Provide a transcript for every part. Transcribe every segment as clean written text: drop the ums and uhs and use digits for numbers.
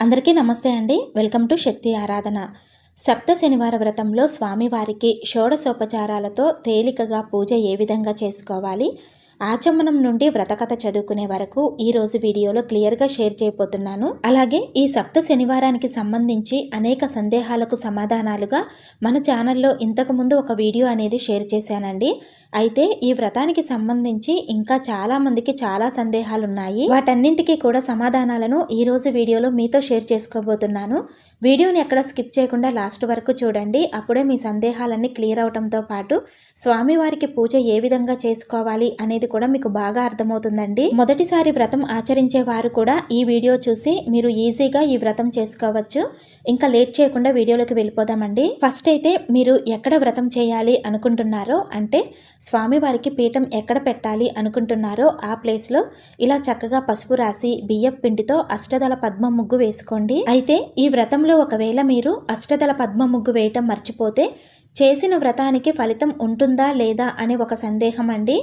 అందరికీ నమస్తే అండి. వెల్కమ్ టు శక్తి ఆరాధన. సప్త శనివార వ్రతంలో స్వామివారికి షోడశోపచారాలతో తేలికగా పూజ ఏ విధంగా చేసుకోవాలి, ఆచమనం నుండి వ్రతకథ చదువుకునే వరకు ఈరోజు వీడియోలో క్లియర్గా షేర్ చేయబోతున్నాను. అలాగే ఈ సప్త శనివారానికి సంబంధించి అనేక సందేహాలకు సమాధానాలుగా మన ఛానల్లో ఇంతకుముందు ఒక వీడియో అనేది షేర్ చేశానండి. అయితే ఈ వ్రతానికి సంబంధించి ఇంకా చాలా మందికి చాలా సందేహాలు ఉన్నాయి. వాటన్నింటికీ కూడా సమాధానాలను ఈరోజు వీడియోలో మీతో షేర్ చేసుకోబోతున్నాను. వీడియోని ఎక్కడ స్కిప్ చేయకుండా లాస్ట్ వరకు చూడండి. అప్పుడే మీ సందేహాలన్నీ క్లియర్ అవడంతో పాటు స్వామివారికి పూజ ఏ విధంగా చేసుకోవాలి అనేది కూడా మీకు బాగా అర్థమవుతుందండి. మొదటిసారి వ్రతం ఆచరించే వారు కూడా ఈ వీడియో చూసి మీరు ఈజీగా ఈ వ్రతం చేసుకోవచ్చు. ఇంకా లేట్ చేయకుండా వీడియోలోకి వెళ్ళిపోదామండి. ఫస్ట్ అయితే మీరు ఎక్కడ వ్రతం చేయాలి అనుకుంటున్నారో, అంటే స్వామివారికి పీఠం ఎక్కడ పెట్టాలి అనుకుంటున్నారో ఆ ప్లేస్లో ఇలా చక్కగా పసుపు రాసి బియ్యపు పిండితో అష్టదళ పద్మ ముగ్గు వేసుకోండి. అయితే ఈ వ్రతంలో ఒకవేళ మీరు అష్టదళ పద్మ ముగ్గు వేయటం మర్చిపోతే చేసిన వ్రతానికి ఫలితం ఉంటుందా లేదా అనే ఒక సందేహం అండి.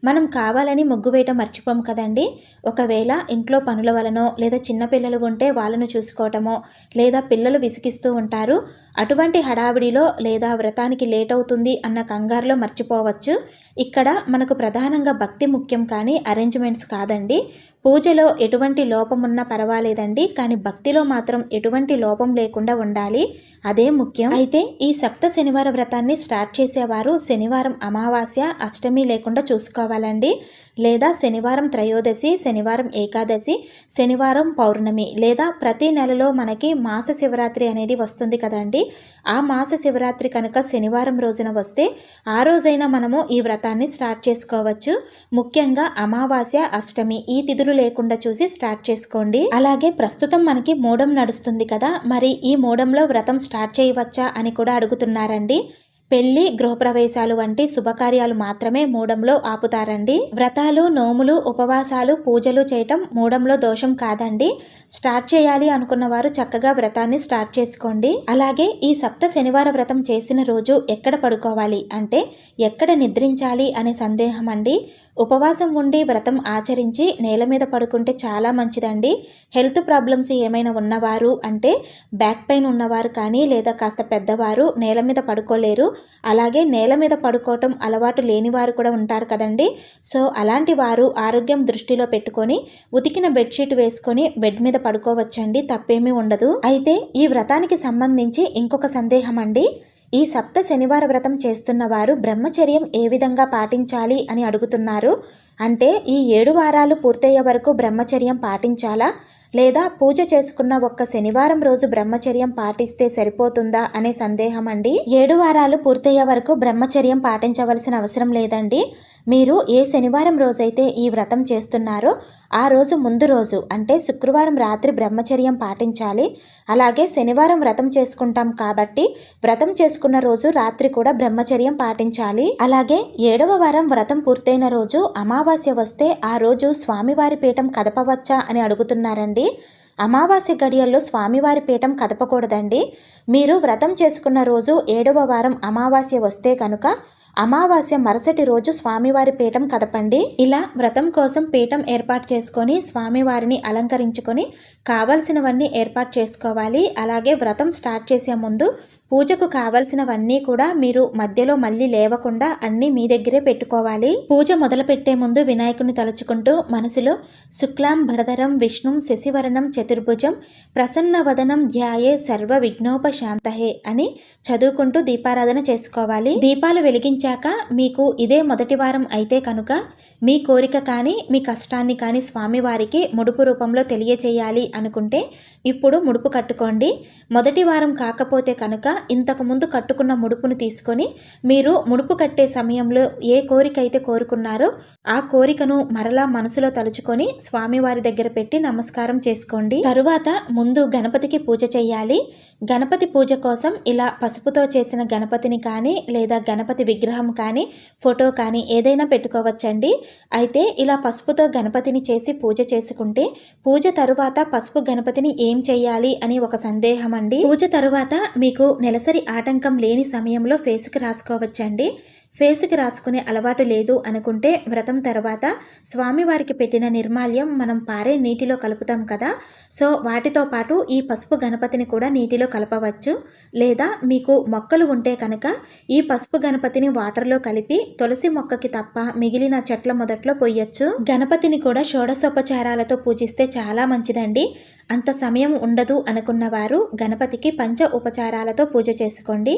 మనం కావాలని ముగ్గు వేయటం మర్చిపోం కదండి. ఒకవేళ ఇంట్లో పనుల వలనో లేదా చిన్నపిల్లలు ఉంటే వాళ్ళను చూసుకోవటమో లేదా పిల్లలు విసిగిస్తూ ఉంటారు, అటువంటి హడావిడిలో లేదా వ్రతానికి లేట్ అవుతుంది అన్న కంగారులో మర్చిపోవచ్చు. ఇక్కడ మనకు ప్రధానంగా భక్తి ముఖ్యం కానీ అరేంజ్మెంట్స్ కాదండి. పూజలో ఎటువంటి లోపం ఉన్నా పర్వాలేదండి, కానీ భక్తిలో మాత్రం ఎటువంటి లోపం లేకుండా ఉండాలి, అదే ముఖ్యం. అయితే ఈ సప్త శనివార వ్రతాన్ని స్టార్ట్ చేసేవారు శనివారం అమావాస్య అష్టమి లేకుండా చూసుకోవాలండి. లేదా శనివారం త్రయోదశి, శనివారం ఏకాదశి, శనివారం పౌర్ణమి, లేదా ప్రతి నెలలో మనకి మాస శివరాత్రి అనేది వస్తుంది కదండి. ఆ మాస శివరాత్రి కనుక శనివారం రోజున వస్తే ఆ రోజైనా మనము ఈ వ్రతాన్ని స్టార్ట్ చేసుకోవచ్చు. ముఖ్యంగా అమావాస్య అష్టమి ఈ తిథులు లేకుండా చూసి స్టార్ట్ చేసుకోండి. అలాగే ప్రస్తుతం మనకి మోడం నడుస్తుంది కదా, మరి ఈ మోడంలో వ్రతం స్టార్ట్ చేయవచ్చా అని కూడా అడుగుతున్నారండి. పెళ్లి, గృహప్రవేశాలు వంటి శుభకార్యాలు మాత్రమే మూడంలో ఆపుతారండి. వ్రతాలు, నోములు, ఉపవాసాలు, పూజలు చేయటం మూడంలో దోషం కాదండి. స్టార్ట్ చేయాలి అనుకున్న వారు చక్కగా వ్రతాన్ని స్టార్ట్ చేసుకోండి. అలాగే ఈ సప్త శనివార వ్రతం చేసిన రోజు ఎక్కడ పడుకోవాలి, అంటే ఎక్కడ నిద్రించాలి అనే సందేహం అండి. ఉపవాసం ఉండి వ్రతం ఆచరించి నేల మీద పడుకుంటే చాలా మంచిదండి. హెల్త్ ప్రాబ్లమ్స్ ఏమైనా ఉన్నవారు, అంటే బ్యాక్ పెయిన్ ఉన్నవారు కానీ లేదా కాస్త పెద్దవారు నేల మీద పడుకోలేరు. అలాగే నేల మీద పడుకోవటం అలవాటు లేని వారు కూడా ఉంటారు కదండి. సో అలాంటి వారు ఆరోగ్యం దృష్టిలో పెట్టుకొని ఉతికిన బెడ్షీట్ వేసుకొని బెడ్ మీద పడుకోవచ్చండి, తప్పేమీ ఉండదు. అయితే ఈ వ్రతానికి సంబంధించి ఇంకొక సందేహం అండి. ఈ సప్త శనివార వ్రతం చేస్తున్న వారు బ్రహ్మచర్యం ఏ విధంగా పాటించాలి అని అడుగుతున్నారు. అంటే ఈ 7 వారాలు పూర్తయ్యే వరకు బ్రహ్మచర్యం పాటించాలా, లేదా పూజ చేసుకున్న ఒక్క శనివారం రోజు బ్రహ్మచర్యం పాటిస్తే సరిపోతుందా అనే సందేహం అండి. 7 వారాలు పూర్తయ్యే వరకు బ్రహ్మచర్యం పాటించవలసిన అవసరం లేదండి. మీరు ఏ శనివారం రోజైతే ఈ వ్రతం చేస్తున్నారో ఆ రోజు ముందు రోజు, అంటే శుక్రవారం రాత్రి బ్రహ్మచర్యం పాటించాలి. అలాగే శనివారం వ్రతం చేసుకుంటాం కాబట్టి వ్రతం చేసుకున్న రోజు రాత్రి కూడా బ్రహ్మచర్యం పాటించాలి. అలాగే 7వ వారం వ్రతం పూర్తయిన రోజు అమావాస్య వస్తే ఆ రోజు స్వామివారి పీఠం కదపవచ్చా అని అడుగుతున్నారండి. అమావాస్య గడియల్లో స్వామివారి పీఠం కదపకూడదండి. మీరు వ్రతం చేసుకున్న రోజు 7వ వారం అమావాస్య వస్తే కనుక అమావాస్య మరుసటి రోజు స్వామివారి పీఠం కదపండి. ఇలా వ్రతం కోసం పీఠం ఏర్పాటు చేసుకొని స్వామివారిని అలంకరించుకొని కావలసినవన్నీ ఏర్పాటు చేసుకోవాలి. అలాగే వ్రతం స్టార్ట్ చేసే ముందు పూజకు కావలసినవన్నీ కూడా మీరు మధ్యలో మళ్ళీ లేవకుండా అన్నీ మీ దగ్గరే పెట్టుకోవాలి. పూజ మొదలు పెట్టే ముందు వినాయకుని తలుచుకుంటూ మనసులో శుక్లాం భరధరం విష్ణుం శశివరణం చతుర్భుజం ప్రసన్నవదనం ధ్యాయే సర్వ విఘ్నోపశాంతహే అని చదువుకుంటూ దీపారాధన చేసుకోవాలి. దీపాలు వెలిగించాక మీకు ఇదే మొదటి వారం అయితే కనుక మీ కోరిక కానీ మీ కష్టాన్ని కానీ స్వామివారికి ముడుపు రూపంలో తెలియచేయాలి అనుకుంటే ఇప్పుడు ముడుపు కట్టుకోండి. మొదటి వారం కాకపోతే కనుక ఇంతకుముందు కట్టుకున్న ముడుపును తీసుకొని మీరు ముడుపు కట్టే సమయంలో ఏ కోరిక అయితే కోరుకున్నారో ఆ కోరికను మరలా మనసులో తలుచుకొని స్వామివారి దగ్గర పెట్టి నమస్కారం చేసుకోండి. తరువాత ముందు గణపతికి పూజ చేయాలి. గణపతి పూజ కోసం ఇలా పసుపుతో చేసిన గణపతిని కానీ లేదా గణపతి విగ్రహం కానీ ఫోటో కానీ ఏదైనా పెట్టుకోవచ్చండి. అయితే ఇలా పసుపుతో గణపతిని చేసి పూజ చేసుకుంటే పూజ తరువాత పసుపు గణపతిని ఏం చేయాలి అని ఒక సందేహం అండి. పూజ తరువాత మీకు నెలసరి ఆటంకం లేని సమయంలో ఫేస్కి రాసుకోవచ్చండి. ఫేస్కి రాసుకునే అలవాటు లేదు అనుకుంటే వ్రతం తర్వాత స్వామివారికి పెట్టిన నిర్మాల్యం మనం పారే నీటిలో కలుపుతాం కదా, సో వాటితో పాటు ఈ పసుపు గణపతిని కూడా నీటిలో కలపవచ్చు. లేదా మీకు మొక్కలు ఉంటే కనుక ఈ పసుపు గణపతిని వాటర్లో కలిపి తులసి మొక్కకి తప్ప మిగిలిన చెట్ల మొదట్లో పొయ్యొచ్చు. గణపతిని కూడా షోడశోపచారాలతో పూజిస్తే చాలా మంచిదండి. అంత సమయం ఉండదు అనుకున్నవారు గణపతికి పంచ ఉపచారాలతో పూజ చేసుకోండి.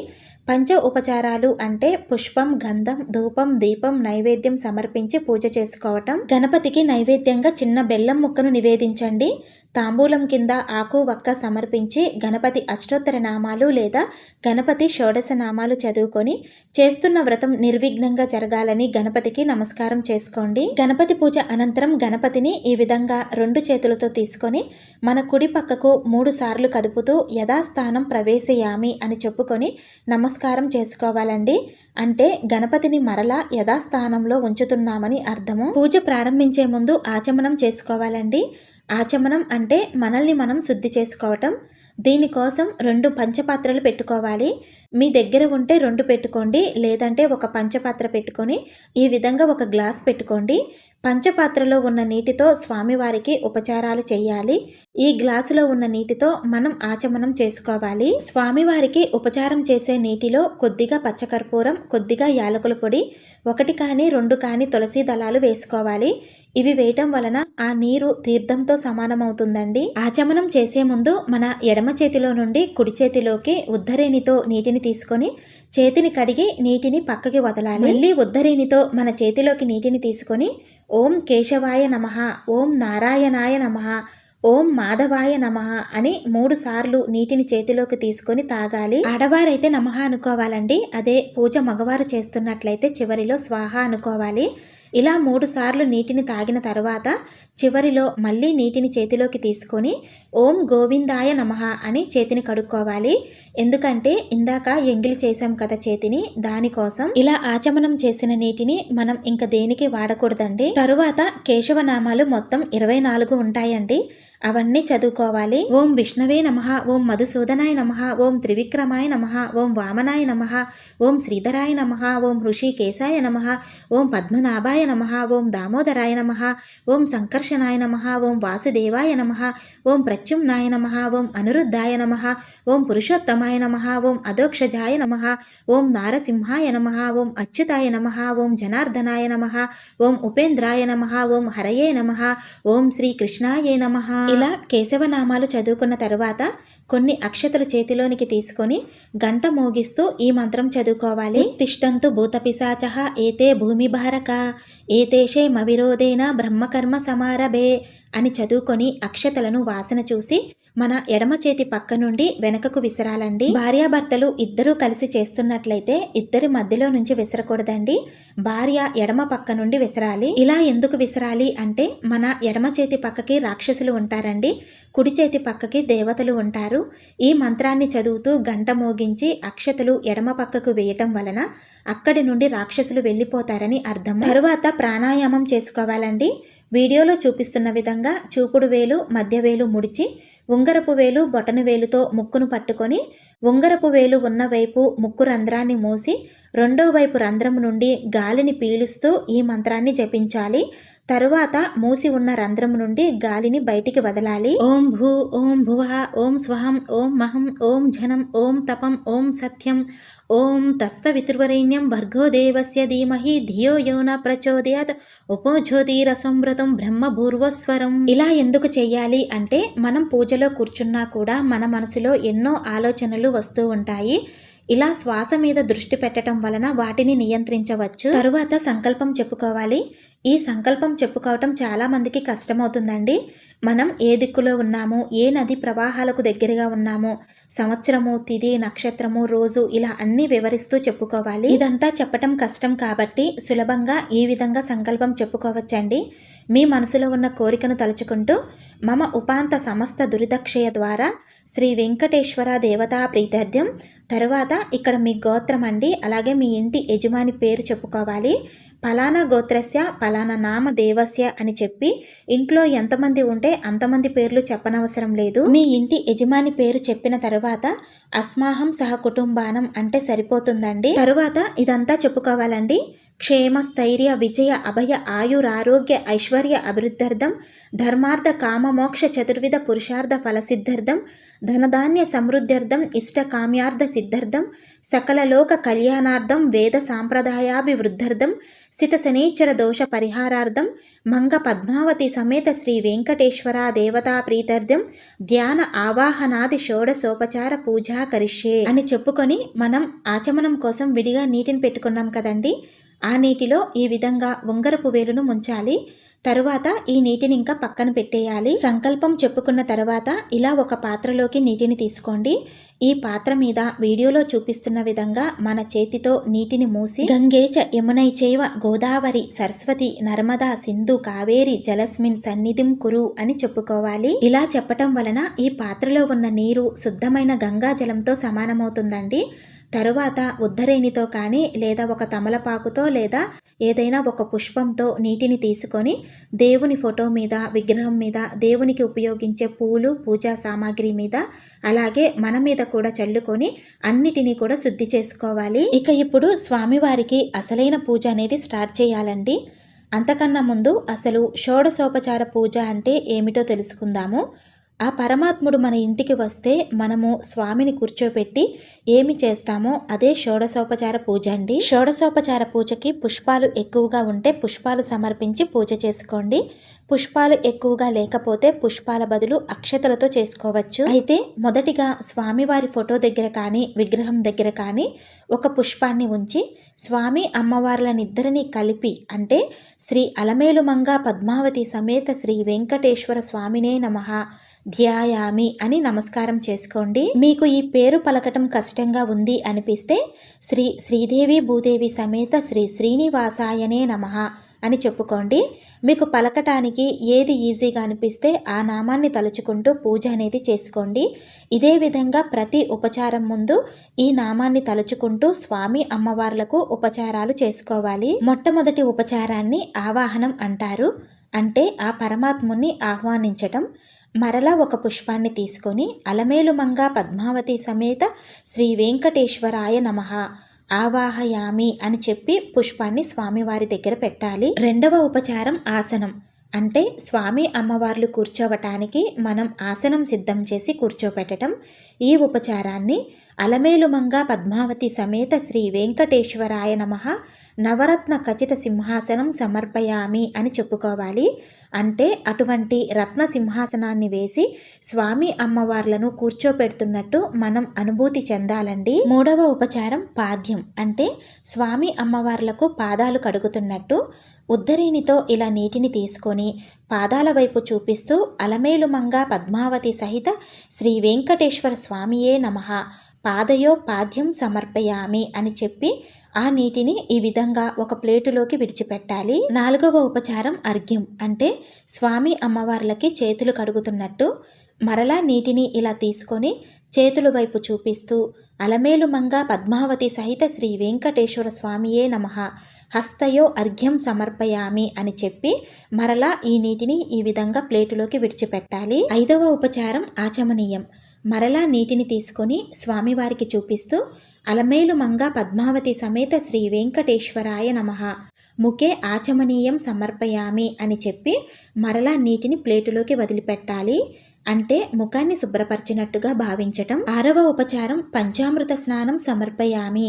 పంచ ఉపచారాలు అంటే పుష్పం, గంధం, ధూపం, దీపం, నైవేద్యం సమర్పించి పూజ చేసుకోవటం. గణపతికి నైవేద్యంగా చిన్న బెల్లం ముక్కను నివేదించండి. తాంబూలం కింద ఆకు వక్క సమర్పించి గణపతి అష్టోత్తర నామాలు లేదా గణపతి షోడశ నామాలు చదువుకొని చేస్తున్న వ్రతం నిర్విఘ్నంగా జరగాలని గణపతికి నమస్కారం చేసుకోండి. గణపతి పూజ అనంతరం గణపతిని ఈ విధంగా 2 చేతులతో తీసుకొని మన కుడి పక్కకు 3 సార్లు కదుపుతూ యథాస్థానం ప్రవేశయామి అని చెప్పుకొని నమస్కారం చేసుకోవాలండి. అంటే గణపతిని మరలా యథాస్థానంలో ఉంచుతున్నామని అర్థము. పూజ ప్రారంభించే ముందు ఆచమనం చేసుకోవాలండి. ఆచమనం అంటే మనల్ని మనం శుద్ధి చేసుకోవటం. దీనికోసం 2 పంచపాత్రలు పెట్టుకోవాలి. మీ దగ్గర ఉంటే 2 పెట్టుకోండి, లేదంటే ఒక పంచపాత్ర పెట్టుకొని ఈ విధంగా ఒక గ్లాస్ పెట్టుకోండి. పంచపాత్రలో ఉన్న నీటితో స్వామివారికి ఉపచారాలు చేయాలి. ఈ గ్లాసులో ఉన్న నీటితో మనం ఆచమనం చేసుకోవాలి. స్వామివారికి ఉపచారం చేసే నీటిలో కొద్దిగా పచ్చకర్పూరం, కొద్దిగా యాలకుల పొడి, 1 కానీ 2 కానీ తులసి దళాలు వేసుకోవాలి. ఇవి వేయటం వలన ఆ నీరు తీర్థంతో సమానమవుతుందండి. ఆచమనం చేసే ముందు మన ఎడమ చేతిలో నుండి కుడి చేతిలోకి ఉద్ధరేణితో నీటిని తీసుకొని చేతిని కడిగి నీటిని పక్కకి వదలాలి. మళ్ళీ ఉద్ధరేణితో మన చేతిలోకి నీటిని తీసుకొని ఓం కేశవాయ నమః, ఓం నారాయణాయ నమః, ఓం మాధవాయ నమః అని 3 సార్లు నీటిని చేతిలోకి తీసుకొని తాగాలి. ఆడవారైతే నమః అనుకోవాలండి. అదే పూజ మగవారు చేస్తున్నట్లయితే చివరిలో స్వాహ అనుకోవాలి. ఇలా 3 సార్లు నీటిని తాగిన తర్వాత చివరిలో మళ్ళీ నీటిని చేతిలోకి తీసుకొని ఓం గోవిందాయ నమః అని చేతిని కడుక్కోవాలి. ఎందుకంటే ఇందాక ఎంగిలి చేసాం కదా చేతిని, దానికోసం. ఇలా ఆచమనం చేసిన నీటిని మనం ఇంక దేనికి వాడకూడదండి. తరువాత కేశవనామాలు మొత్తం 24 ఉంటాయండి. అవన్నీ చదువుకోవాలి. ఓం విష్ణవే నమః, ఓం మధుసూదనాయ నమః, ఓం త్రివిక్రమాయ నమః, ఓం వామనాయ నమః, ఓం శ్రీధరాయ నమః, ఓం ఋషికేశాయ నమః, ఓం పద్మనాభాయ నమః, ఓం దామోదరాయ నమః, ఓం సంకర్షణాయ నమః, ఓం వాసుదేవాయ నమః, ఓం ప్రత్యుమ్నాయ నమః, ఓం అనిరుద్ధాయ నమః, ఓం పురుషోత్తమాయ నమః, ఓం అధోక్షజాయ నమః, ఓం నారసింహాయ నమః, ఓం అచ్యుతాయ నమః, ఓం జనార్దనాయ నమః, ఓం ఉపేంద్రాయ నమః, ఓం హరయే నమః, ఓం శ్రీకృష్ణాయే నమః. ఇలా కేశవనామాలు చదువుకున్న తరువాత కొన్ని అక్షతలు చేతిలోనికి తీసుకొని గంట మోగిస్తూ ఈ మంత్రం చదువుకోవాలి. తిష్టంతు భూతపిశాచః ఏతే భూమిభారక ఏతేషే మవిరోధేన బ్రహ్మకర్మ సమారభే అని చదువుకొని అక్షతలను వాసన చూసి మన ఎడమ చేతి పక్క నుండి వెనకకు విసరాలండి. భార్యాభర్తలు ఇద్దరూ కలిసి చేస్తున్నట్లయితే ఇద్దరి మధ్యలో నుంచి విసరకూడదండి. భార్య ఎడమ పక్క నుండి విసరాలి. ఇలా ఎందుకు విసరాలి అంటే మన ఎడమ చేతి పక్కకి రాక్షసులు ఉంటారండి, కుడి చేతి పక్కకి దేవతలు ఉంటారు. ఈ మంత్రాన్ని చదువుతూ గంట మోగించి అక్షతలు ఎడమ పక్కకు వేయటం వలన అక్కడి నుండి రాక్షసులు వెళ్ళిపోతారని అర్థం. తరువాత ప్రాణాయామం చేసుకోవాలండి. వీడియోలో చూపిస్తున్న విధంగా చూపుడు వేలు, మధ్య వేలు ముడిచి ఉంగరపు వేలు, బొటన వేలుతో ముక్కును పట్టుకొని ఉంగరపు వేలు ఉన్న వైపు ముక్కు రంధ్రాన్ని మూసి రెండో వైపు రంధ్రం నుండి గాలిని పీలుస్తూ ఈ మంత్రాన్ని జపించాలి. తరువాత మూసి ఉన్న రంధ్రం నుండి గాలిని బయటికి వదలాలి. ఓం భూ, ఓం భువః, ఓం స్వహం, ఓం మహం, ఓం జనం, ఓం తపం, ఓం సత్యం, ఓం తస్తవితుర్వరేణ్యం భర్గో దేవస్య ధీమహి ధియో యో న ప్రచోదయాత్ ఉపజ్యోతిరసంమృతం బ్రహ్మభూర్వస్వరం. ఇలా ఎందుకు చెయ్యాలి అంటే మనం పూజలో కూర్చున్నా కూడా మన మనసులో ఎన్నో ఆలోచనలు వస్తూ ఉంటాయి. ఇలా శ్వాస మీద దృష్టి పెట్టడం వలన వాటిని నియంత్రించవచ్చు. తరువాత సంకల్పం చెప్పుకోవాలి. ఈ సంకల్పం చెప్పుకోవటం చాలా మందికి కష్టమవుతుందండి. మనం ఏ దిక్కులో ఉన్నాము, ఏ నది ప్రవాహాలకు దగ్గరగా ఉన్నాము, సంవత్సరము, తిథి, నక్షత్రము, రోజు ఇలా అన్నీ వివరిస్తూ చెప్పుకోవాలి. ఇదంతా చెప్పటం కష్టం కాబట్టి సులభంగా ఈ విధంగా సంకల్పం చెప్పుకోవచ్చండి. మీ మనసులో ఉన్న కోరికను తలుచుకుంటూ మమ ఉపాంత సమస్త దురిదక్షయ ద్వారా శ్రీ వెంకటేశ్వర దేవతా ప్రీత్యర్థం. తరువాత ఇక్కడ మీ గోత్రం అండి, అలాగే మీ ఇంటి యజమాని పేరు చెప్పుకోవాలి. పలానా గోత్రస్య పలానా నామ దేవస్య అని చెప్పి ఇంట్లో ఎంతమంది ఉంటే అంతమంది పేర్లు చెప్పనవసరం లేదు. మీ ఇంటి యజమాని పేరు చెప్పిన తర్వాత అస్మాహం సహ కుటుంబానం అంటే సరిపోతుందండి. తరువాత ఇదంతా చెప్పుకోవాలండి. క్షేమ స్థైర్య విజయ అభయ ఆయురారోగ్య ఐశ్వర్య అభివృద్ధ్యర్థం ధర్మార్థ కామ మోక్ష చతుర్విధ పురుషార్థ ఫలసిద్ధ్యర్థం ధనధాన్య సమృద్ధ్యర్థం ఇష్ట కామ్యార్థ సిద్ధ్యర్థం సకల లోక కళ్యాణార్థం వేద సాంప్రదాయాభివృద్ధ్యర్థం సిత శనీశ్వర దోష పరిహారార్థం మంగ పద్మావతి సమేత శ్రీ వెంకటేశ్వర దేవతా ప్రీత్యర్థం ధ్యాన ఆవాహనాది షోడశోపచార పూజా కరిష్యే అని చెప్పుకొని మనం ఆచమనం కోసం విడిగా నీటిని పెట్టుకున్నాం కదండి. ఆ నీటిలో ఈ విధంగా ఉంగరపు వేలును ముంచాలి. తరువాత ఈ నీటిని ఇంకా పక్కన పెట్టేయాలి. సంకల్పం చెప్పుకున్న తర్వాత ఇలా ఒక పాత్రలోకి నీటిని తీసుకోండి. ఈ పాత్ర మీద వీడియోలో చూపిస్తున్న విధంగా మన చేతితో నీటిని మూసి గంగేచ యమునై చైవ గోదావరి సరస్వతి నర్మదా సింధు కావేరి జలస్మిన్ సన్నిధిం కురు అని చెప్పుకోవాలి. ఇలా చెప్పటం వలన ఈ పాత్రలో ఉన్న నీరు శుద్ధమైన గంగా జలంతో సమానమవుతుందండి. తరువాత ఉద్ధరేణితో కానీ లేదా ఒక తమలపాకుతో లేదా ఏదైనా ఒక పుష్పంతో నీటిని తీసుకొని దేవుని ఫోటో మీద విగ్రహం మీద దేవునికి ఉపయోగించే పూలు పూజా సామాగ్రి మీద అలాగే మన మీద కూడా చల్లుకొని అన్నిటినీ కూడా శుద్ధి చేసుకోవాలి. ఇక ఇప్పుడు స్వామివారికి అసలైన పూజ అనేది స్టార్ట్ చేయాలండి. అంతకన్నా ముందు అసలు షోడశోపచార పూజ అంటే ఏమిటో తెలుసుకుందాము. ఆ పరమాత్ముడు మన ఇంటికి వస్తే మనము స్వామిని కూర్చోపెట్టి ఏమి చేస్తామో అదే షోడశోపచార పూజ అండి. షోడశోపచార పూజకి పుష్పాలు ఎక్కువగా ఉంటే పుష్పాలు సమర్పించి పూజ చేసుకోండి. పుష్పాలు ఎక్కువగా లేకపోతే పుష్పాల బదులు అక్షతలతో చేసుకోవచ్చు. అయితే మొదటిగా స్వామివారి ఫోటో దగ్గర కానీ విగ్రహం దగ్గర కానీ ఒక పుష్పాన్ని ఉంచి స్వామి అమ్మవార్లనిద్దరినీ కలిపి అంటే శ్రీ అలమేలుమంగ పద్మావతి సమేత శ్రీ వెంకటేశ్వర స్వామినే నమః ధ్యాయామి అని నమస్కారం చేసుకోండి. మీకు ఈ పేరు పలకటం కష్టంగా ఉంది అనిపిస్తే శ్రీదేవి భూదేవి సమేత శ్రీ శ్రీనివాసాయనే నమః అని చెప్పుకోండి. మీకు పలకటానికి ఏది ఈజీగా అనిపిస్తే ఆ నామాన్ని తలుచుకుంటూ పూజ అనేది చేసుకోండి. ఇదే విధంగా ప్రతి ఉపచారం ముందు ఈ నామాన్ని తలుచుకుంటూ స్వామి అమ్మవార్లకు ఉపచారాలు చేసుకోవాలి. మొట్టమొదటి ఉపచారాన్ని ఆవాహనం అంటారు. అంటే ఆ పరమాత్ముని ఆహ్వానించటం. మరలా ఒక పుష్పాన్ని తీసుకొని అలమేలుమంగ పద్మావతి సమేత శ్రీ వెంకటేశ్వరాయ నమః ఆవాహయామి అని చెప్పి పుష్పాన్ని స్వామివారి దగ్గర పెట్టాలి. రెండవ ఉపచారం ఆసనం. అంటే స్వామి అమ్మవార్లు కూర్చోవటానికి మనం ఆసనం సిద్ధం చేసి కూర్చోపెట్టడం. ఈ ఉపచారాన్ని అలమేలుమంగ పద్మావతి సమేత శ్రీ వెంకటేశ్వరాయ నమః నవరత్న ఖచిత సింహాసనం సమర్పయామి అని చెప్పుకోవాలి. అంటే అటువంటి రత్న సింహాసనాన్ని వేసి స్వామి అమ్మవార్లను కూర్చోపెడుతున్నట్టు మనం అనుభూతి చెందాలండి. మూడవ ఉపచారం పాద్యం. అంటే స్వామి అమ్మవార్లకు పాదాలు కడుగుతున్నట్టు ఉద్ధరేణితో ఇలా నీటిని తీసుకొని పాదాల వైపు చూపిస్తూ అలమేలుమంగ పద్మావతి సహిత శ్రీ వెంకటేశ్వర స్వామియే నమః పాదయో పాద్యం సమర్పయామి అని చెప్పి ఆ నీటిని ఈ విధంగా ఒక ప్లేటులోకి విడిచిపెట్టాలి. నాలుగవ ఉపచారం అర్ఘ్యం. అంటే స్వామి అమ్మవార్లకి చేతులు కడుగుతున్నట్టు మరలా నీటిని ఇలా తీసుకొని చేతుల వైపు చూపిస్తూ అలమేలుమంగ పద్మావతి సహిత శ్రీ వెంకటేశ్వర స్వామియే నమః హస్తయో అర్ఘ్యం సమర్పయామి అని చెప్పి మరలా ఈ నీటిని ఈ విధంగా ప్లేటులోకి విడిచిపెట్టాలి. ఐదవ ఉపచారం ఆచమనీయం. మరలా నీటిని తీసుకొని స్వామివారికి చూపిస్తూ అలమేలుమంగ పద్మావతి సమేత శ్రీ వెంకటేశ్వరాయ నమః ముఖే ఆచమనీయం సమర్పయామి అని చెప్పి మరలా నీటిని ప్లేటులోకి వదిలిపెట్టాలి. అంటే ముఖాన్ని శుభ్రపరిచినట్టుగా భావించటం. ఆరవ ఉపచారం పంచామృత స్నానం సమర్పయామి.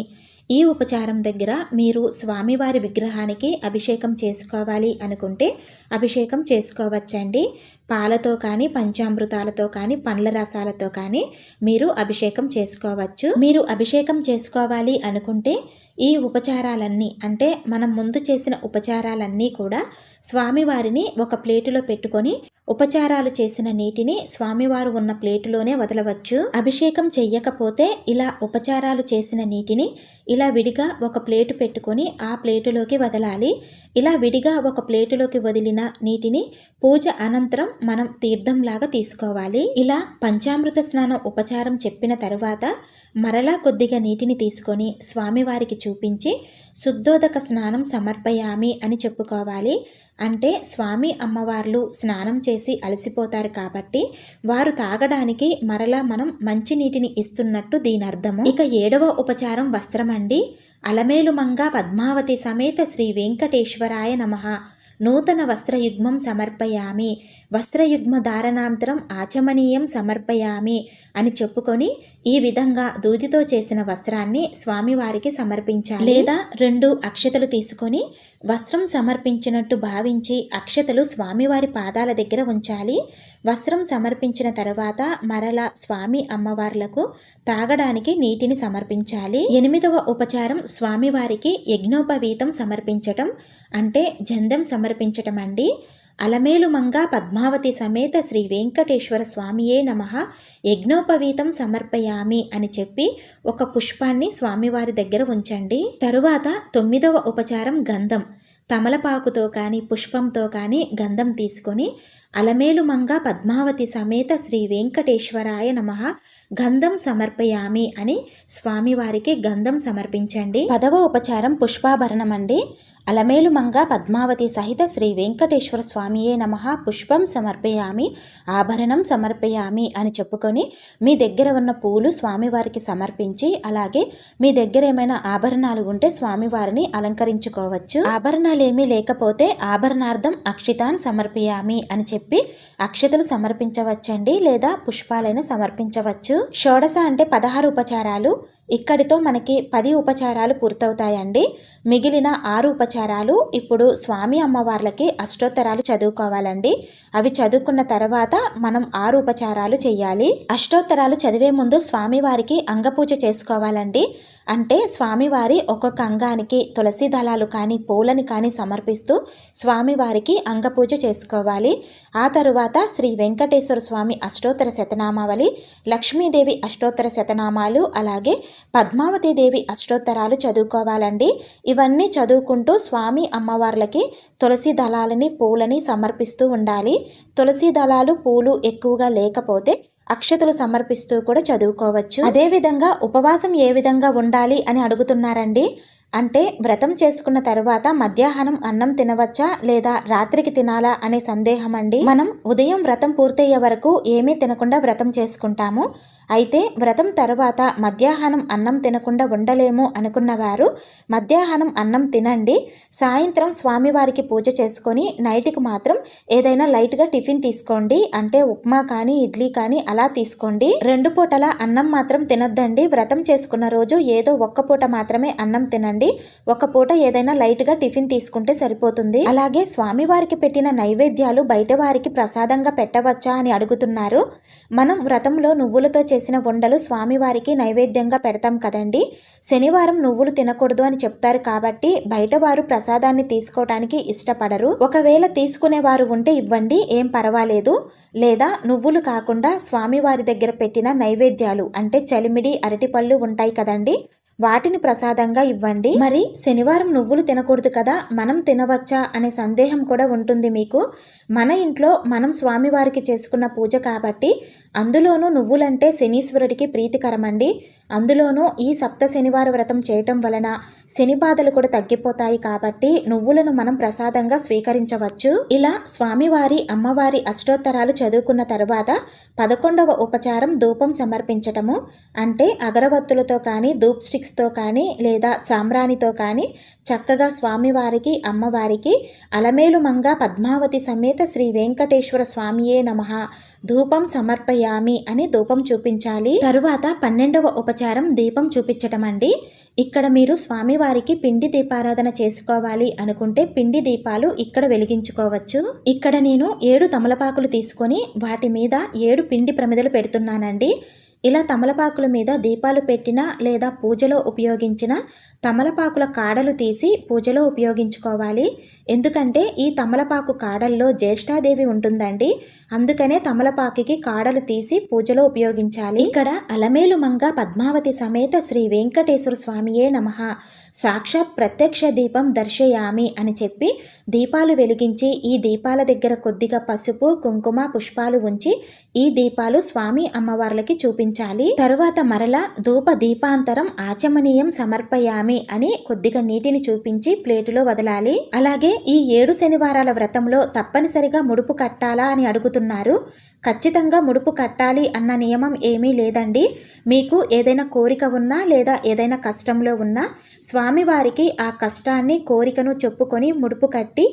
ఈ ఉపచారం దగ్గర మీరు స్వామివారి విగ్రహానికి అభిషేకం చేసుకోవాలి అనుకుంటే అభిషేకం చేసుకోవచ్చండి. పాలతో కానీ పంచామృతాలతో కానీ పండ్ల రసాలతో కానీ మీరు అభిషేకం చేసుకోవచ్చు. మీరు అభిషేకం చేసుకోవాలి అనుకుంటే ఈ ఉపచారాలన్నీ అంటే మనం ముందు చేసిన ఉపచారాలన్నీ కూడా స్వామివారిని ఒక ప్లేటులో పెట్టుకొని ఉపచారాలు చేసిన నీటిని స్వామివారు ఉన్న ప్లేటులోనే వదలవచ్చు. అభిషేకం చెయ్యకపోతే ఇలా ఉపచారాలు చేసిన నీటిని ఇలా విడిగా ఒక ప్లేటు పెట్టుకొని ఆ ప్లేటులోకి వదలాలి. ఇలా విడిగా ఒక ప్లేటులోకి వదిలిన నీటిని పూజ అనంతరం మనం తీర్థంలాగా తీసుకోవాలి. ఇలా పంచామృత స్నానం ఉపచారం చెప్పిన తరువాత మరలా కొద్దిగా నీటిని తీసుకొని స్వామివారికి చూపించి శుద్ధోదక స్నానం సమర్పయామి అని చెప్పుకోవాలి. అంటే స్వామి అమ్మవార్లు స్నానం చేసి అలసిపోతారు కాబట్టి వారు తాగడానికి మరలా మనం మంచి నీటిని ఇస్తున్నట్టు దీని అర్థము. ఇక 7వ ఉపచారం వస్త్రం అండి. అలమేలు మంగ పద్మావతి సమేత శ్రీ వెంకటేశ్వరాయ నమః నూతన వస్త్రయుగ్మం సమర్పయామి వస్త్రయుగ్మ ధారణాంతరం ఆచమనీయం సమర్పయామి అని చెప్పుకొని ఈ విధంగా దూదితో చేసిన వస్త్రాన్ని స్వామివారికి సమర్పించాలి. లేదా 2 అక్షతలు తీసుకొని వస్త్రం సమర్పించినట్టు భావించి అక్షతలు స్వామివారి పాదాల దగ్గర ఉంచాలి. వస్త్రం సమర్పించిన తర్వాత మరలా స్వామి అమ్మవార్లకు తాగడానికి నీటిని సమర్పించాలి. 8వ ఉపచారం స్వామివారికి యజ్ఞోపవీతం సమర్పించటం అంటే జందెం సమర్పించటం అండి. అలమేలు మంగ పద్మావతి సమేత శ్రీ వెంకటేశ్వర స్వామియే నమః యజ్ఞోపవీతం సమర్పయామి అని చెప్పి ఒక పుష్పాన్ని స్వామివారి దగ్గర ఉంచండి. తరువాత 9వ ఉపచారం గంధం. తమలపాకుతో కానీ పుష్పంతో కానీ గంధం తీసుకొని అలమేలు మంగ పద్మావతి సమేత శ్రీ వెంకటేశ్వరాయ నమః గంధం సమర్పయామి అని స్వామివారికి గంధం సమర్పించండి. 10వ ఉపచారం పుష్పాభరణం అండి. అలమేలు మంగ పద్మావతి సహిత శ్రీ వెంకటేశ్వర స్వామియే నమః పుష్పం సమర్పయామి ఆభరణం సమర్పయామి అని చెప్పుకొని మీ దగ్గర ఉన్న పూలు స్వామివారికి సమర్పించి అలాగే మీ దగ్గర ఏమైనా ఆభరణాలు ఉంటే స్వామివారిని అలంకరించుకోవచ్చు. ఆభరణాలు ఏమీ లేకపోతే ఆభరణార్థం అక్షితాన్ సమర్పయామి అని చెప్పి అక్షతలు సమర్పించవచ్చండి లేదా పుష్పాలైన సమర్పించవచ్చు. షోడశ అంటే 16 ఉపచారాలు. ఇక్కడితో మనకి 10 ఉపచారాలు పూర్తవుతాయండి. మిగిలిన 6 ఉపచారాలు ఇప్పుడు స్వామి అమ్మవార్లకి అష్టోత్తరాలు చదువుకోవాలండి. అవి చదువుకున్న తర్వాత మనం 6 ఉపచారాలు చేయాలి. అష్టోత్తరాలు చదివే ముందు స్వామివారికి అంగపూజ చేసుకోవాలండి. అంటే స్వామివారి ఒక్కొక్క అంగానికి తులసి దళాలు కానీ పూలని కానీ సమర్పిస్తూ స్వామివారికి అంగపూజ చేసుకోవాలి. ఆ తరువాత శ్రీ వెంకటేశ్వర స్వామి అష్టోత్తర శతనామావళి, లక్ష్మీదేవి అష్టోత్తర శతనామాలు అలాగే పద్మావతీదేవి అష్టోత్తరాలు చదువుకోవాలండి. ఇవన్నీ చదువుకుంటూ స్వామి అమ్మవార్లకి తులసి దళాలని పూలని సమర్పిస్తూ ఉండాలి. తులసి దళాలు పూలు ఎక్కువగా లేకపోతే అక్షతలు సమర్పిస్తూ కూడా చదువుకోవచ్చు. అదేవిధంగా ఉపవాసం ఏ విధంగా ఉండాలి అని అడుగుతున్నారండి. అంటే వ్రతం చేసుకున్న తర్వాత మధ్యాహ్నం అన్నం తినవచ్చా లేదా రాత్రికి తినాలా అనే సందేహం అండి. మనం ఉదయం వ్రతం పూర్తయ్యే వరకు ఏమీ తినకుండా వ్రతం చేసుకుంటాము. అయితే వ్రతం తర్వాత మధ్యాహ్నం అన్నం తినకుండా ఉండలేము అనుకున్నవారు మధ్యాహ్నం అన్నం తినండి. సాయంత్రం స్వామివారికి పూజ చేసుకొని నైట్కి మాత్రం ఏదైనా లైట్గా టిఫిన్ తీసుకోండి. అంటే ఉప్మా కానీ ఇడ్లీ కానీ అలా తీసుకోండి. 2 పూటల అన్నం మాత్రం తినొద్దండి. వ్రతం చేసుకున్న రోజు ఏదో ఒక్క పూట మాత్రమే అన్నం తినండి. ఒక పూట ఏదైనా లైట్గా టిఫిన్ తీసుకుంటే సరిపోతుంది. అలాగే స్వామివారికి పెట్టిన నైవేద్యాలు బయట వారికి ప్రసాదంగా పెట్టవచ్చా అని అడుగుతున్నారు. మనం వ్రతంలో నువ్వులతో చేసిన వండలు స్వామివారికి నైవేద్యంగా పెడతాం కదండి. శనివారం నువ్వులు తినకూడదు అని చెప్తారు కాబట్టి బయట వారు ప్రసాదాన్ని తీసుకోవడానికి ఇష్టపడరు. ఒకవేళ తీసుకునేవారు ఉంటే ఇవ్వండి, ఏం పర్వాలేదు. లేదా నువ్వులు కాకుండా స్వామివారి దగ్గర పెట్టిన నైవేద్యాలు అంటే చలిమిడి అరటిపళ్ళు ఉంటాయి కదండి, వాటిని ప్రసాదంగా ఇవ్వండి. మరి శనివారం నువ్వులు తినకూడదు కదా, మనం తినవచ్చా అనే సందేహం కూడా ఉంటుంది మీకు. మన ఇంట్లో మనం స్వామివారికి చేసుకున్న పూజ కాబట్టి అందులోనూ నువ్వులంటే శనీశ్వరుడికి ప్రీతికరమండి. అందులోనూ ఈ సప్త శనివార వ్రతం చేయటం వలన శని బాధలు కూడా తగ్గిపోతాయి కాబట్టి నువ్వులను మనం ప్రసాదంగా స్వీకరించవచ్చు. ఇలా స్వామివారి అమ్మవారి అష్టోత్తరాలు చదువుకున్న తర్వాత 11వ ఉపచారం ధూపం సమర్పించటము. అంటే అగరవత్తులతో కానీ ధూప్ స్టిక్స్తో కానీ లేదా సాంబ్రాణితో కానీ చక్కగా స్వామివారికి అమ్మవారికి అలమేలు మంగ పద్మావతి సమేత శ్రీ వెంకటేశ్వర స్వామియే నమః ధూపం సమర్పయామి అని ధూపం చూపించాలి. తరువాత 12వ ఉపచారం దీపం చూపించటం అండి. ఇక్కడ మీరు స్వామివారికి పిండి దీపారాధన చేసుకోవాలి అనుకుంటే పిండి దీపాలు ఇక్కడ వెలిగించుకోవచ్చు. ఇక్కడ నేను 7 తమలపాకులు తీసుకొని వాటి మీద 7 పిండి ప్రమిదలు పెడుతున్నానండి. ఇలా తమలపాకుల మీద దీపాలు పెట్టిన లేదా పూజలో ఉపయోగించిన తమలపాకుల కాడలు తీసి పూజలో ఉపయోగించుకోవాలి. ఎందుకంటే ఈ తమలపాకు కాడల్లో జ్యేష్ఠాదేవి ఉంటుందండి. అందుకనే తమలపాకుకి కాడలు తీసి పూజలో ఉపయోగించాలి. ఇక్కడ అలమేలు మంగ పద్మావతి సమేత శ్రీ వెంకటేశ్వర స్వామియే నమః సాక్షాత్ ప్రత్యక్ష దీపం దర్శయామి అని చెప్పి దీపాలు వెలిగించి ఈ దీపాల దగ్గర కొద్దిగా పసుపు కుంకుమ పుష్పాలు ఉంచి ఈ దీపాలు స్వామి అమ్మవార్లకి చూపించాలి. తరువాత మరలా ధూప దీపాంతరం ఆచమనీయం సమర్పయామి అని కొద్దిగా నీటిని చూపించి ప్లేటులో వదలాలి. అలాగే ఈ 7 శనివారాల వ్రతంలో తప్పనిసరిగా ముడుపు కట్టాలా అని అడుగుతున్నారు. ఖచ్చితంగా ముడుపు కట్టాలి అన్న నియమం ఏమీ లేదండి. మీకు ఏదైనా కోరిక ఉన్నా లేదా ఏదైనా కష్టంలో ఉన్నా స్వామివారికి ఆ కష్టాన్ని కోరికను చెప్పుకొని ముడుపు కట్టి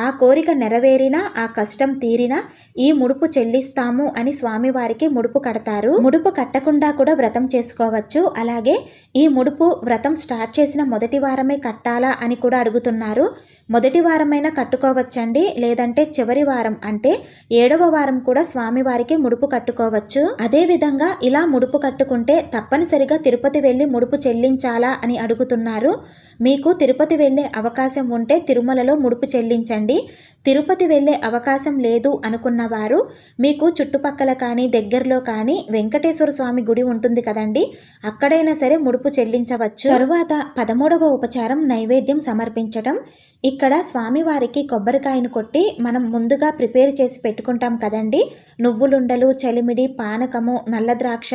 ఆ కోరిక నెరవేరినా ఆ కష్టం తీరినా ఈ ముడుపు చెల్లిస్తాము అని స్వామివారికి ముడుపు కడతారు. ముడుపు కట్టకుండా కూడా వ్రతం చేసుకోవచ్చు. అలాగే ఈ ముడుపు వ్రతం స్టార్ట్ చేసిన మొదటి వారమే కట్టాలా అని కూడా అడుగుతున్నారు. మొదటి వారమైనా కట్టుకోవచ్చండి, లేదంటే చివరి వారం అంటే 7వ వారం కూడా స్వామివారికి ముడుపు కట్టుకోవచ్చు. అదేవిధంగా ఇలా ముడుపు కట్టుకుంటే తప్పనిసరిగా తిరుపతి వెళ్ళి ముడుపు చెల్లించాలా అని అడుగుతున్నారు. మీకు తిరుపతి వెళ్ళే అవకాశం ఉంటే తిరుమలలో ముడుపు చెల్లించండి. తిరుపతి వెళ్ళే అవకాశం లేదు అనుకున్న వారు మీకు చుట్టుపక్కల కానీ దగ్గరలో కానీ వెంకటేశ్వర స్వామి గుడి ఉంటుంది కదండి, అక్కడైనా సరే ముడుపు చెల్లించవచ్చు. తరువాత 13వ ఉపచారం నైవేద్యం సమర్పించటం. ఇక్కడ స్వామివారికి కొబ్బరికాయను కొట్టి మనం ముందుగా ప్రిపేర్ చేసి పెట్టుకుంటాం కదండి, నువ్వులుండలు, చలిమిడి, పానకము, నల్ల ద్రాక్ష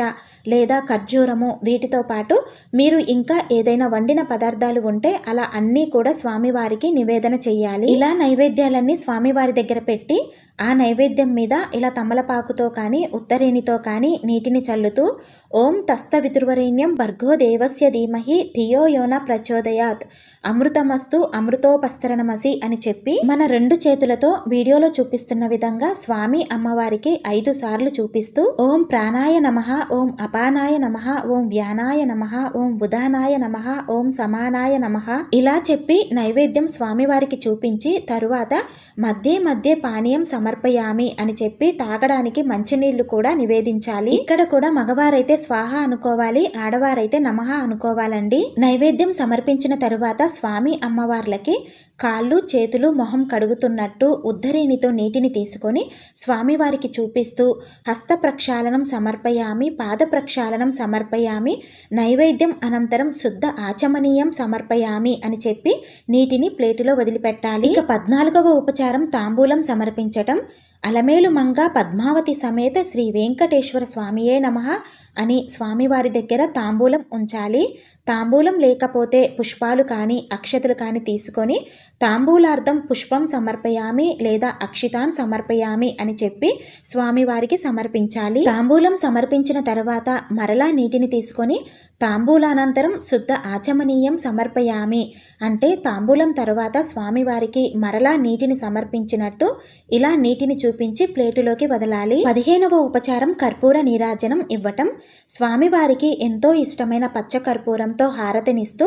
లేదా ఖర్జూరము, వీటితో పాటు మీరు ఇంకా ఏదైనా వండిన పదార్థాలు ఉంటే అలా అన్నీ కూడా స్వామివారికి నివేదన చెయ్యాలి. ఇలా నైవేద్యాలన్నీ స్వామివారి దగ్గర పెట్టి ఆ నైవేద్యం మీద ఇలా తమలపాకుతో కానీ ఉత్తరేణితో కానీ నీటిని చల్లుతూ ఓం తస్తవితుర్వరేణ్యం భర్గో దేవస్య ధీమహి ధియో యోన ప్రచోదయాత్ అమృతమస్తు అమృతోపస్తరణమసి అని చెప్పి మన 2 చేతులతో వీడియోలో చూపిస్తున్న విధంగా స్వామి అమ్మవారికి 5 సార్లు చూపిస్తూ ఓం ప్రాణాయ నమః, ఓం అపానాయ నమః, ఓం వ్యానాయ నమః, ఓం ఉదానాయ నమః, ఓం సమానాయ నమః ఇలా చెప్పి నైవేద్యం స్వామివారికి చూపించి తరువాత మధ్య పానీయం సమర్పయామి అని చెప్పి తాగడానికి మంచినీళ్లు కూడా నివేదించాలి. ఇక్కడ కూడా మగవారైతే స్వాహ అనుకోవాలి, ఆడవారైతే నమః అనుకోవాలండి. నైవేద్యం సమర్పించిన తరువాత స్వామి అమ్మవార్లకి కాళ్ళు చేతులు మొహం కడుగుతున్నట్టు ఉద్ధరేణితో నీటిని తీసుకొని స్వామివారికి చూపిస్తూ హస్త ప్రక్షాళనం సమర్పయామి, పాద ప్రక్షాళనం సమర్పయామి, నైవేద్యం అనంతరం శుద్ధ ఆచమనీయం సమర్పయామి అని చెప్పి నీటిని ప్లేటులో వదిలిపెట్టాలి. ఇక 14వ ఉపచారం తాంబూలం సమర్పించటం. అలమేలు మంగ పద్మావతి సమేత శ్రీ వెంకటేశ్వర స్వామియే నమః అని స్వామివారి దగ్గర తాంబూలం ఉంచాలి. తాంబూలం లేకపోతే పుష్పాలు కానీ అక్షతలు కానీ తీసుకొని తాంబూలార్థం పుష్పం సమర్పయామి లేదా అక్షితాన్ సమర్పయామి అని చెప్పి స్వామివారికి సమర్పించాలి. తాంబూలం సమర్పించిన తర్వాత మరలా నీటిని తీసుకొని తాంబూలానంతరం శుద్ధ ఆచమనీయం సమర్పయామి అంటే తాంబూలం తర్వాత స్వామివారికి మరలా నీటిని సమర్పించినట్టు ఇలా నీటిని చూపించి ప్లేటులోకి వదలాలి. 15వ ఉపచారం కర్పూర నీరాజనం ఇవ్వటం. స్వామివారికి ఎంతో ఇష్టమైన పచ్చ కర్పూరంతో హారతినిస్తూ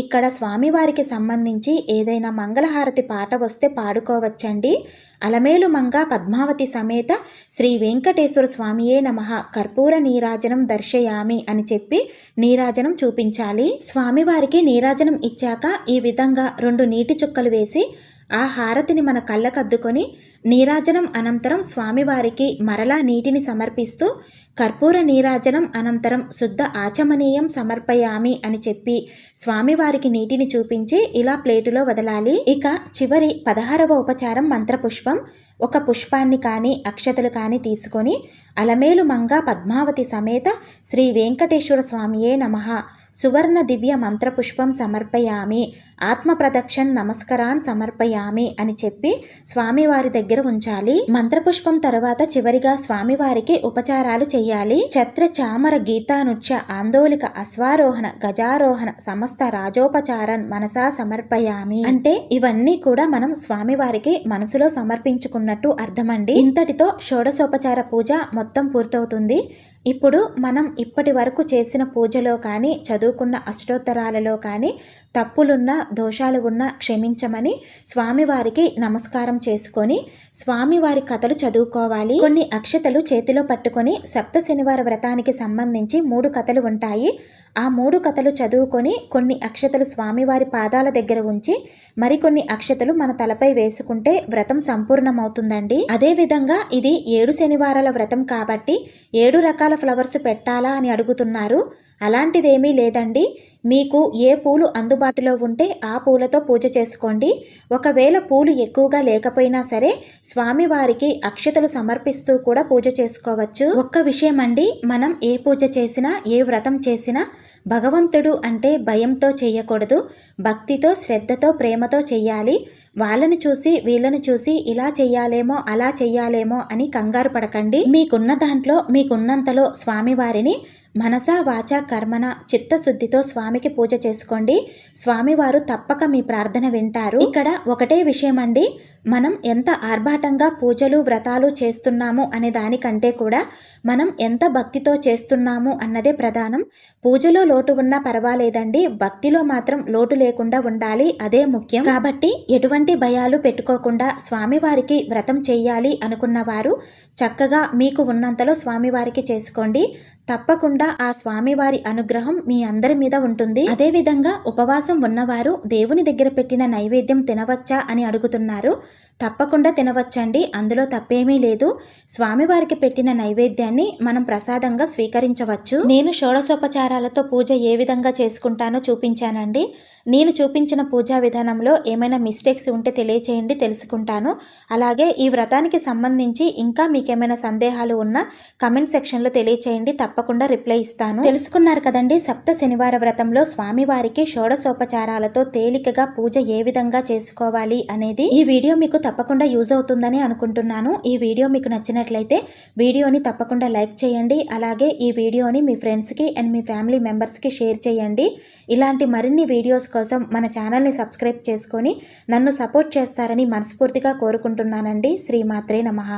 ఇక్కడ స్వామివారికి సంబంధించి ఏదైనా మంగళహారతి పాట వస్తే పాడుకోవచ్చండి. అలమేలు మంగ పద్మావతి సమేత శ్రీ వెంకటేశ్వర స్వామియే నమః కర్పూర నీరాజనం దర్శయామి అని చెప్పి నీరాజనం చూపించాలి. స్వామివారికి నీరాజనం ఇచ్చాక ఈ విధంగా 2 నీటి చుక్కలు వేసి ఆ హారతిని మన కళ్ళకద్దుకొని నీరాజనం అనంతరం స్వామివారికి మరలా నీటిని సమర్పిస్తూ కర్పూర నీరాజనం అనంతరం శుద్ధ ఆచమనీయం సమర్పయామి అని చెప్పి స్వామివారికి నీటిని చూపించి ఇలా ప్లేటులో వదలాలి. ఇక చివరి 16వ ఉపచారం మంత్రపుష్పం. ఒక పుష్పాన్ని కానీ అక్షతలు కానీ తీసుకొని అలమేలు మంగ పద్మావతి సమేత శ్రీ వెంకటేశ్వర స్వామియే నమః సువర్ణ దివ్య మంత్రపుష్పం సమర్పయామి, ఆత్మ ప్రదక్షిణ నమస్కారాన్ సమర్పయామి అని చెప్పి స్వామివారి దగ్గర ఉంచాలి. మంత్రపుష్పం తర్వాత చివరిగా స్వామివారికి ఉపచారాలు చేయాలి. ఛత్ర చామర గీతానుచ్య ఆందోళిక అశ్వారోహణ గజారోహణ సమస్త రాజోపచారన్ మనసా సమర్పయామి అంటే ఇవన్నీ కూడా మనం స్వామివారికి మనసులో సమర్పించుకున్నట్టు అర్థమండి. ఇంతటితో షోడశోపచార పూజ మొత్తం పూర్తవుతుంది. ఇప్పుడు మనం ఇప్పటి వరకు చేసిన పూజలో కానీ చదువుకున్న అష్టోత్తరాలలో కానీ తప్పులున్నా దోషాలు ఉన్నా క్షమించమని స్వామివారికి నమస్కారం చేసుకొని స్వామివారి కథలు చదువుకోవాలి. కొన్ని అక్షతలు చేతిలో పట్టుకొని సప్త శనివార వ్రతానికి సంబంధించి 3 కథలు ఉంటాయి. ఆ 3 కథలు చదువుకొని కొన్ని అక్షతలు స్వామివారి పాదాల దగ్గర ఉంచి మరికొన్ని అక్షతలు మన తలపై వేసుకుంటే వ్రతం సంపూర్ణమవుతుందండి. అదేవిధంగా ఇది 7 శనివారాల వ్రతం కాబట్టి 7 రకాల ఫ్లవర్స్ పెట్టాలా అని అడుగుతున్నారు. అలాంటిదేమీ లేదండి. మీకు ఏ పూలు అందుబాటులో ఉంటే ఆ పూలతో పూజ చేసుకోండి. ఒకవేళ పూలు ఎక్కువగా లేకపోయినా సరే స్వామివారికి అక్షతలు సమర్పిస్తూ కూడా పూజ చేసుకోవచ్చు. ఒక్క విషయం అండి, మనం ఏ పూజ చేసినా ఏ వ్రతం చేసినా భగవంతుడు అంటే భయంతో చేయకూడదు. భక్తితో, శ్రద్ధతో, ప్రేమతో చెయ్యాలి. వాళ్ళని చూసి వీళ్ళని చూసి ఇలా చెయ్యాలేమో అలా చెయ్యాలేమో అని కంగారు పడకండి. మీకున్న దాంట్లో మీకున్నంతలో స్వామివారిని మనసా వాచా కర్మన చిత్తశుద్ధితో స్వామికి పూజ చేసుకోండి. స్వామివారు తప్పక మీ ప్రార్థన వింటారు. ఇక్కడ ఒకటే విషయం అండి, మనం ఎంత ఆర్భాటంగా పూజలు వ్రతాలు చేస్తున్నాము అనే దానికంటే కూడా మనం ఎంత భక్తితో చేస్తున్నాము అన్నదే ప్రధానం. పూజలో లోటు ఉన్నా పర్వాలేదండి, భక్తిలో మాత్రం లోటు లేకుండా ఉండాలి, అదే ముఖ్యం. కాబట్టి ఎటువంటి భయాలు పెట్టుకోకుండా స్వామివారికి వ్రతం చెయ్యాలి అనుకున్న వారు చక్కగా మీకు ఉన్నంతలో స్వామివారికి చేసుకోండి. తప్పకుండా ఆ స్వామివారి అనుగ్రహం మీ అందరి మీద ఉంటుంది. అదేవిధంగా ఉపవాసం ఉన్నవారు దేవుని దగ్గర పెట్టిన నైవేద్యం తినవచ్చా అని అడుగుతున్నారు. తప్పకుండా తినవచ్చండి, అందులో తప్పేమీ లేదు. స్వామివారికి పెట్టిన నైవేద్యాన్ని మనం ప్రసాదంగా స్వీకరించవచ్చు. నేను షోడశోపచారాలతో పూజ ఏ విధంగా చేసుకుంటానో చూపించానండి. నేను చూపించిన పూజా విధానంలో ఏమైనా మిస్టేక్స్ ఉంటే తెలియచేయండి, తెలుసుకుంటాను. అలాగే ఈ వ్రతానికి సంబంధించి ఇంకా మీకేమైనా సందేహాలు ఉన్నా కమెంట్ సెక్షన్లో తెలియచేయండి, తప్పకుండా రిప్లై ఇస్తాను. తెలుసుకున్నారు కదండి, సప్త శనివార వ్రతంలో స్వామివారికి షోడశోపచారాలతో తేలికగా పూజ ఏ విధంగా చేసుకోవాలి అనేది. ఈ వీడియో మీకు తప్పకుండా యూజ్ అవుతుందని అనుకుంటున్నాను. ఈ వీడియో మీకు నచ్చినట్లయితే వీడియోని తప్పకుండా లైక్ చేయండి. అలాగే ఈ వీడియోని మీ ఫ్రెండ్స్కి అండ్ మీ ఫ్యామిలీ మెంబర్స్కి షేర్ చేయండి. ఇలాంటి మరిన్ని వీడియోస్ కోసం మన ఛానల్ని సబ్స్క్రైబ్ చేసుకొని నన్ను సపోర్ట్ చేస్తారని మనస్ఫూర్తిగా కోరుకుంటున్నానండి. శ్రీమాత్రే నమః.